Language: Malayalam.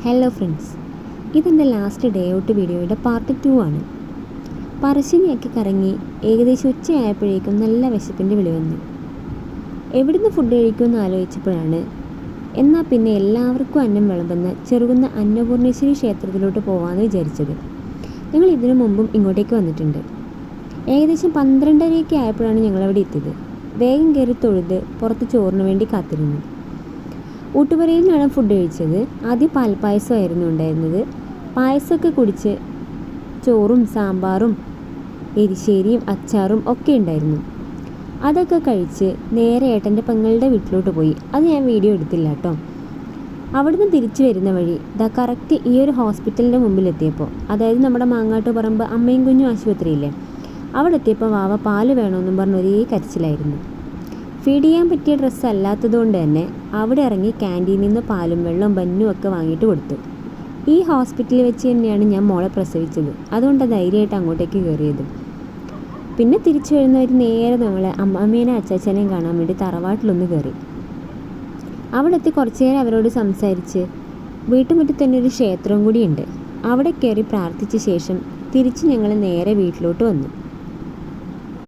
ഹലോ ഫ്രണ്ട്സ്, ഇതെൻ്റെ ലാസ്റ്റ് ഡേ ഔട്ട് വീഡിയോയുടെ പാർട്ട് 2 ആണ്. പറശ്ശിനിയൊക്കെ കറങ്ങി ഏകദേശം ഉച്ചയായപ്പോഴേക്കും നല്ല വിശപ്പിൻ്റെ വിളി വന്നു. എവിടുന്ന് ഫുഡ് കഴിക്കുമെന്ന് ആലോചിച്ചപ്പോഴാണ് എന്നാൽ പിന്നെ എല്ലാവർക്കും അന്നം വിളമ്പുന്ന ചെറുകുന്ന അന്നപൂർണേശ്വരി ക്ഷേത്രത്തിലോട്ട് പോകാമെന്ന് വിചാരിച്ചത്. ഞങ്ങൾ ഇതിനു മുമ്പും ഇങ്ങോട്ടേക്ക് വന്നിട്ടുണ്ട്. ഏകദേശം 12:30 ആയപ്പോഴാണ് ഞങ്ങളവിടെ എത്തിയത്. വേഗം കയറി തൊഴുത് പുറത്ത് ചോറിന് വേണ്ടി കാത്തിരുന്നു. ഊട്ടുപുരയിൽ നിന്നാണ് ഫുഡ് കഴിച്ചത്. ആദ്യം പാൽപ്പായസമായിരുന്നു ഉണ്ടായിരുന്നത്. പായസമൊക്കെ കുടിച്ച് ചോറും സാമ്പാറും എരിശ്ശേരിയും അച്ചാറും ഒക്കെ ഉണ്ടായിരുന്നു. അതൊക്കെ കഴിച്ച് നേരെ ഏട്ടൻ്റെ പെങ്ങളുടെ വീട്ടിലോട്ട് പോയി. അത് ഞാൻ വീഡിയോ എടുത്തില്ല കേട്ടോ. അവിടുന്ന് തിരിച്ചു വരുന്ന വഴി കറക്റ്റ് ഈ ഒരു ഹോസ്പിറ്റലിൻ്റെ മുമ്പിലെത്തിയപ്പോൾ, അതായത് നമ്മുടെ മാങ്ങാട്ടുപറമ്പ് അമ്മയും കുഞ്ഞും ആശുപത്രിയില്ലേ, അവിടെ എത്തിയപ്പോൾ വാവ പാല് വേണമെന്നും പറഞ്ഞ് ഒരേ കരച്ചിലായിരുന്നു. ഫീഡ് ചെയ്യാൻ പറ്റിയ ഡ്രസ്സ് അല്ലാത്തതുകൊണ്ട് തന്നെ അവിടെ ഇറങ്ങി ക്യാൻറ്റീനിൽ നിന്ന് പാലും വെള്ളവും ബന്നും ഒക്കെ വാങ്ങിയിട്ട് കൊടുത്തു. ഈ ഹോസ്പിറ്റലിൽ വെച്ച് തന്നെയാണ് ഞാൻ മോളെ പ്രസവിച്ചത്. അതുകൊണ്ട് ധൈര്യമായിട്ട് അങ്ങോട്ടേക്ക് കയറിയത്. പിന്നെ തിരിച്ചു വരുന്നവർ നേരെ നമ്മളെ അമ്മമ്മേനെ അച്ചാച്ചനെയും കാണാൻ വേണ്ടി തറവാട്ടിലൊന്ന് കയറി. അവിടെ എത്തി കുറച്ച് നേരം അവരോട് സംസാരിച്ച് വീട്ടുമുറ്റത്ത് തന്നെ ഒരു ക്ഷേത്രം കൂടിയുണ്ട്. അവിടെ കയറി പ്രാർത്ഥിച്ച ശേഷം തിരിച്ച് ഞങ്ങൾ നേരെ വീട്ടിലോട്ട് വന്നു.